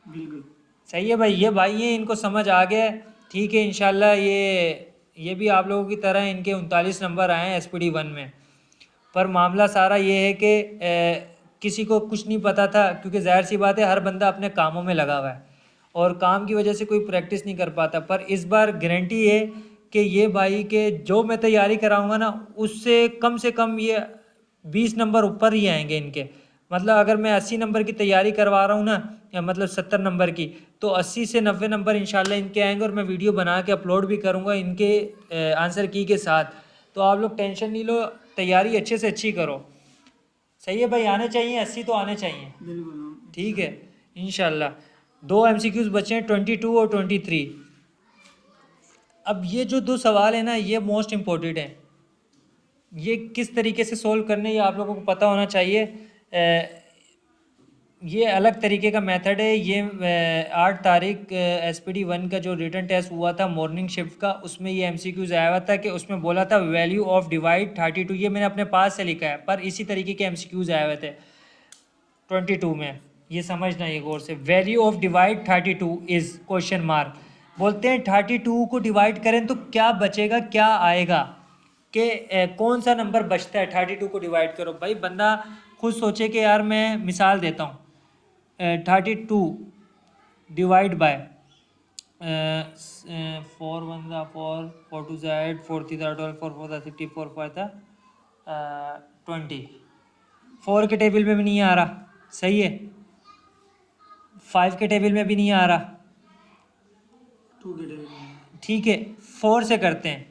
बिल्कुल सही है भाई। ये भाई ये इनको समझ आ गया, ठीक है। इंशाल्लाह ये भी आप लोगों की तरह इनके 39 नंबर आए हैं SPD 1 में। पर मामला सारा ये है कि किसी को कुछ नहीं पता था, क्योंकि ज़ाहिर सी बात है हर बंदा अपने कामों में लगा हुआ है और काम की वजह से कोई प्रैक्टिस नहीं कर पाता। पर इस बार गारंटी है कि ये भाई के जो मैं तैयारी कराऊंगा ना उससे कम ये 20 नंबर ऊपर ही आएंगे इनके। मतलब अगर मैं 80 नंबर की तैयारी करवा रहा हूँ ना, या मतलब 70 नंबर की, तो 80 से 90 नंबर इंशाल्लाह इनके आएंगे। और मैं वीडियो बना के अपलोड भी करूँगा इनके आंसर की के साथ। तो आप लोग टेंशन नहीं लो, तैयारी अच्छे से अच्छी करो। सही है भाई, आने चाहिए 80 तो आने चाहिए, बिल्कुल। ठीक है इंशाल्लाह। 2 MCQs बचे हैं, 22 और 23। अब ये जो 2 सवाल है ना ये मोस्ट इम्पोर्टेंट है। ये किस तरीके से सोल्व करने ये आप लोगों को पता होना चाहिए। ये अलग तरीके का मेथड है। ये 8 तारीख SPD 1 का जो रिटन टेस्ट हुआ था मॉर्निंग शिफ्ट का, उसमें ये MCQs आया हुआ था कि उसमें बोला था वैल्यू ऑफ डिवाइड 32। ये मैंने अपने पास से लिखा है, पर इसी तरीके के MCQs आए हुए थे 22 में। ये समझना ये गौर से, value of divide 32 is question mark. बोलते हैं 32 को डिवाइड करें तो क्या बचेगा, क्या आएगा, कि कौन सा नंबर बचता है 32 को डिवाइड करो। भाई बंदा खुद सोचे कि यार मैं मिसाल देता हूँ, 32 डिवाइड बाय 4 1 ज़ा 4, 4 2 ज़ा 8, 4 3 ज़ा 12, 4 4 ज़ा 60, 4 5 ज़ा 20। 4 के टेबल में भी नहीं आ रहा, सही है। 5 के टेबल में भी नहीं आ रहा, 2 के टेबल में। ठीक है। 4 से करते हैं,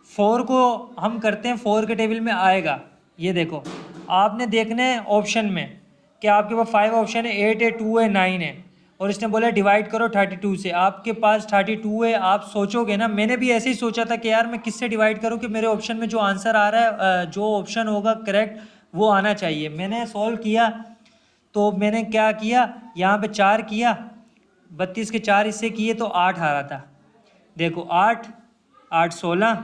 4 को हम करते हैं 4 के टेबल में आएगा। ये देखो आपने देखना है ऑप्शन में कि आपके पास 5 ऑप्शन है, 8 है, 2 है, 9 है, और इसने बोला डिवाइड करो 32 से। आपके पास 32 है, आप सोचोगे ना, मैंने भी ऐसे ही सोचा था कि यार मैं किससे डिवाइड करूं कि मेरे ऑप्शन में जो आंसर आ रहा है, जो ऑप्शन होगा करेक्ट वो आना चाहिए। मैंने सॉल्व किया तो मैंने क्या किया, यहाँ पे 4 किया, 32 के 4 हिस्से किए तो 8 आ रहा था। देखो 8 8 16,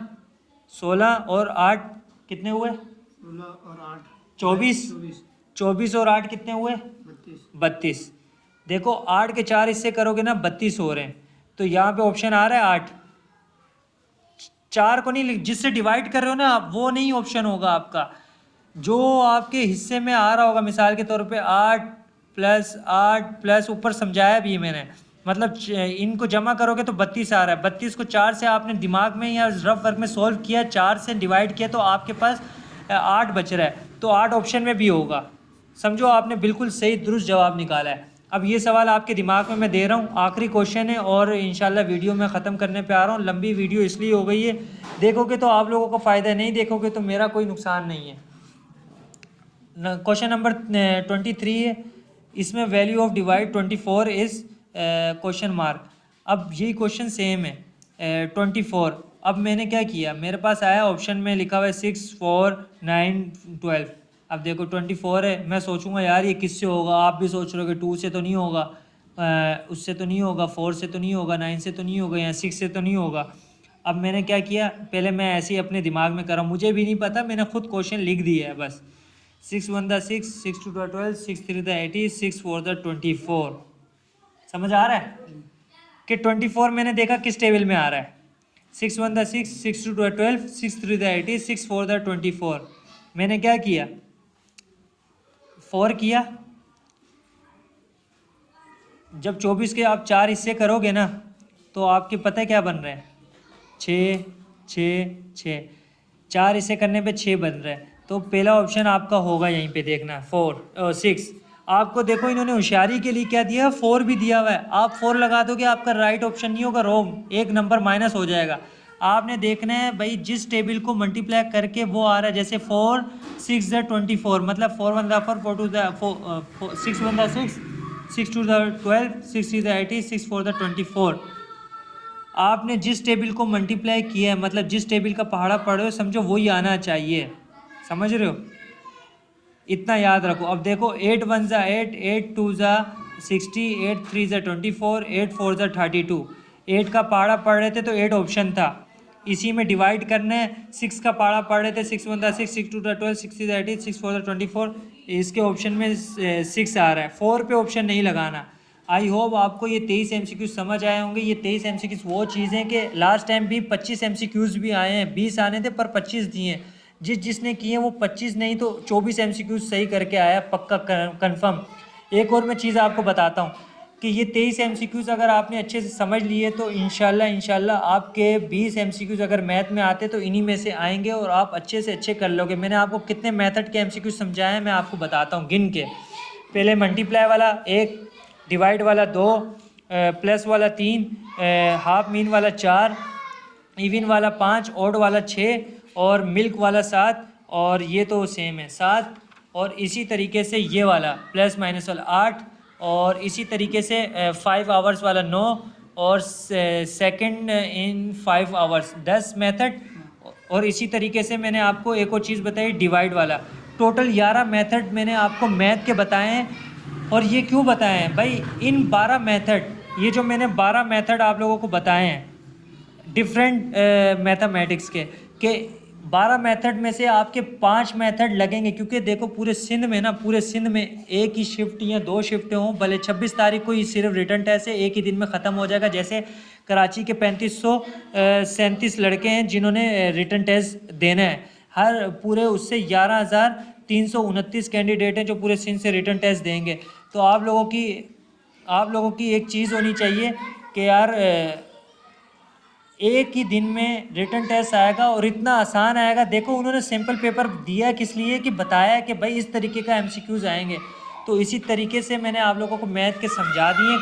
16 और 8 कितने हुए, 16 और 8 24, 24 और 8 कितने हुए, 32। 32। देखो 8 के 4 हिस्से करोगे ना 32 हो रहे हैं। तो यहाँ पे ऑप्शन आ रहा है 8। 4 को नहीं, जिससे डिवाइड कर रहे हो ना आप वो नहीं ऑप्शन होगा आपका, जो आपके हिस्से में आ रहा होगा। मिसाल के तौर पे 8 प्लस 8 प्लस ऊपर समझाया भी है मैंने, मतलब इनको जमा करोगे तो 32 आ रहा है। 32 को 4 से आपने दिमाग में या रफ वर्क में सॉल्व किया, 4 से डिवाइड किया तो आपके पास 8 बच रहा है, तो 8 ऑप्शन में भी होगा। समझो आपने बिल्कुल सही दुरुस्त जवाब निकाला है। अब ये सवाल आपके दिमाग में मैं दे रहा हूँ, आखिरी क्वेश्चन है और इंशाल्लाह वीडियो मैं ख़त्म करने पे आ रहा हूँ। लंबी वीडियो इसलिए हो गई है, देखोगे तो आप लोगों को फ़ायदा, नहीं देखोगे तो मेरा कोई नुकसान नहीं है। क्वेश्चन नंबर 23 है, इसमें value of divide 24 is question mark. अब यही क्वेश्चन सेम है 24। अब मैंने क्या किया, मेरे पास आया ऑप्शन में लिखा हुआ है 6, 4, 9, 12। अब देखो 24 है, मैं सोचूंगा यार ये किससे होगा, आप भी सोच रहे हो कि 2 से तो नहीं होगा, उससे तो नहीं होगा, 4 से तो नहीं होगा, 9 से तो नहीं होगा, या 6 से तो नहीं होगा। अब मैंने क्या किया, पहले मैं ऐसे ही अपने दिमाग में करा, मुझे भी नहीं पता, मैंने खुद क्वेश्चन लिख दिया है बस। 6 1 द 6, 6 2 द 12, 6 3 द 80, 6 4 द 24। समझ आ रहा है कि 24 मैंने देखा किस टेबल में आ रहा है। 6 1 द 6, 6 2 द 12, 6 3 द 80, 6 4 द 24। मैंने क्या किया, 4 किया। जब 24 के आप 4 हिस्से करोगे ना तो आपके पता है क्या बन रहे हैं, 6 6 6, 4 हिस्से करने पे 6 बन रहे हैं। तो पहला ऑप्शन आपका होगा यहीं पे देखना 6। आपको देखो इन्होंने होशियारी के लिए क्या दिया, 4 भी दिया हुआ है। आप 4 लगा दोगे, आपका राइट ऑप्शन नहीं होगा, रॉन्ग, एक नंबर माइनस हो जाएगा। आपने देखना है भाई जिस टेबल को मल्टीप्लाई करके वो आ रहा है, जैसे 4 6 द 24, मतलब 4 1 the 4, 4 2 the 4, 6 1 the 6, 6 2 the 12, 6 3 the 80, 6 4 the 24। आपने जिस टेबल को मल्टीप्लाई किया है, मतलब जिस टेबल का पहाड़ा पढ़ रहे हो, समझो वही आना चाहिए। समझ रहे हो, इतना याद रखो। अब देखो 8 1 ज़ा 8, 8 2 ज़ा 60, 8 3 ज़ा 24, 8 4 ज़ा 32। 8 का पहाड़ा पढ़ रहे थे तो 8 ऑप्शन था, इसी में डिवाइड करना है। 6 का पहाड़ा पढ़ रहे थे, 6 1 ज़ा 6, 6 2 ज़ा 12, 6 3 ज़ा 80, 6 4 ज़ा 24। इसके ऑप्शन में 6 आ रहा है, 4 पे ऑप्शन नहीं लगाना। आई होप आपको ये 23 MCQ समझ आए होंगे। ये 23 MCQ वो चीज़ें कि लास्ट टाइम भी 25 MCQs भी आए हैं, 20 आने थे पर 25 दिए हैं। जिसने किए वो 25 नहीं तो 24 MCQ सही करके आया, पक्का कंफर्म। एक और मैं चीज़ आपको बताता हूँ कि ये 23 MCQs अगर आपने अच्छे से समझ लिए तो इंशाल्लाह आपके 20 MCQs अगर मैथ में आते तो इन्हीं में से आएंगे और आप अच्छे से अच्छे कर लोगे। मैंने आपको कितने मेथड के MCQ समझाए हैं मैं आपको बताता हूँ गिन के। पहले मल्टीप्लाई वाला 1, डिवाइड वाला 2, प्लस वाला 3, हाफ मीन वाला 4, इवन वाला 5, ऑड वाला 6 और मिल्क वाला 7, और ये तो सेम है 7। और इसी तरीके से ये वाला प्लस माइनस वाला 8, और इसी तरीके से 5 आवर्स वाला 9, और सेकंड इन 5 आवर्स 10 मेथड। और इसी तरीके से मैंने आपको एक और चीज़ बताई, डिवाइड वाला। टोटल 11 मेथड मैंने आपको मैथ के बताए हैं। और ये क्यों बताए हैं भाई, इन 12 मेथड, ये जो मैंने 12 मेथड आप लोगों को बताए हैं डिफरेंट मैथमेटिक्स के 12 मेथड में से आपके 5 मेथड लगेंगे, क्योंकि देखो पूरे सिंध में ना, पूरे सिंध में एक ही शिफ्ट या 2 शिफ्टें हों, भले 26 तारीख को ही सिर्फ रिटर्न टेस्ट है, एक ही दिन में ख़त्म हो जाएगा। जैसे कराची के 3537 लड़के हैं जिन्होंने रिटर्न टेस्ट देना है, हर पूरे उससे 11,329 कैंडिडेट हैं जो पूरे सिंध से रिटर्न टेस्ट देंगे। तो आप लोगों की एक चीज़ होनी चाहिए कि यार एक ही दिन में रिटर्न टेस्ट आएगा और इतना आसान आएगा। देखो उन्होंने सिंपल पेपर दिया किस लिए, कि बताया कि भाई इस तरीके का MCQs आएंगे। तो इसी तरीके से मैंने आप लोगों को मैथ के समझा दिए।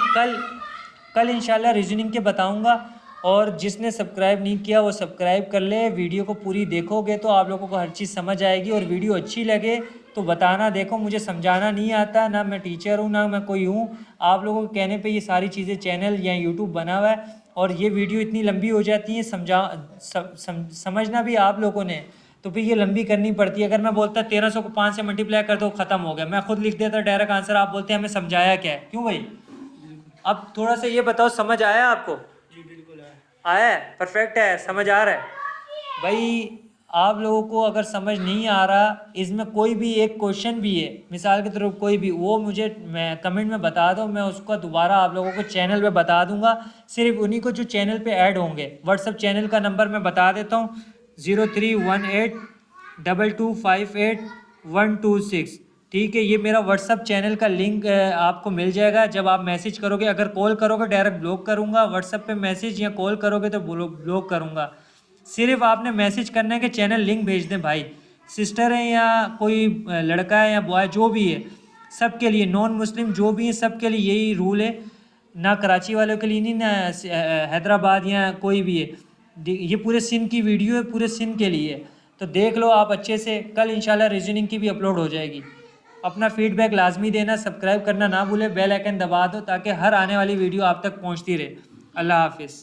कल इंशाल्लाह रीजनिंग के बताऊंगा, और जिसने सब्सक्राइब नहीं किया वो सब्सक्राइब कर ले। वीडियो को पूरी देखोगे तो आप लोगों को हर चीज़ समझ आएगी, और वीडियो अच्छी लगे तो बताना। देखो मुझे समझाना नहीं आता, ना मैं टीचर हूँ ना मैं कोई हूँ, आप लोगों के कहने पे ये सारी चीज़ें चैनल या यूट्यूब बना हुआ है। और ये वीडियो इतनी लंबी हो जाती है, समझना भी आप लोगों ने, तो फिर ये लंबी करनी पड़ती है। अगर मैं बोलता 1300 को 5 से मल्टीप्लाई कर दो ख़त्म हो गया, मैं खुद लिख देता डायरेक्ट आंसर, आप बोलते हैं हमें समझाया क्या है। क्यों भाई, अब थोड़ा सा ये बताओ, समझ आया आपको? जी बिल्कुल आया है, परफेक्ट है, समझ आ रहा है भाई। आप लोगों को अगर समझ नहीं आ रहा, इसमें कोई भी एक क्वेश्चन भी है मिसाल की तरफ कोई भी, वो मुझे मैं कमेंट में बता दो, मैं उसका दोबारा आप लोगों को चैनल पे बता दूंगा। सिर्फ उन्हीं को जो चैनल पे ऐड होंगे। व्हाट्सअप चैनल का नंबर मैं बता देता हूँ, 03182258 126। ठीक है, ये मेरा व्हाट्सअप चैनल का लिंक आपको मिल जाएगा जब आप मैसेज करोगे। अगर कॉल करोगे डायरेक्ट ब्लॉक करूँगा, व्हाट्सअप पे मैसेज या कॉल करोगे तो ब्लॉक करूँगा। सिर्फ आपने मैसेज करना है कि चैनल लिंक भेज दें भाई। सिस्टर है या कोई लड़का है या बॉय जो भी है, सबके लिए, नॉन मुस्लिम जो भी है सबके लिए यही रूल है। ना कराची वालों के लिए नहीं, ना हैदराबाद या कोई भी है। ये पूरे सिंध की वीडियो है, पूरे सिंध के लिए है। तो देख लो आप अच्छे से। कल इंशाल्लाह रीजनिंग की भी अपलोड हो जाएगी। अपना फीडबैक लाजमी देना, सब्सक्राइब करना ना भूले, बेल आइकन दबा दो ताकि हर आने वाली वीडियो आप तक पहुंचती रहे। अल्लाह हाफिज़।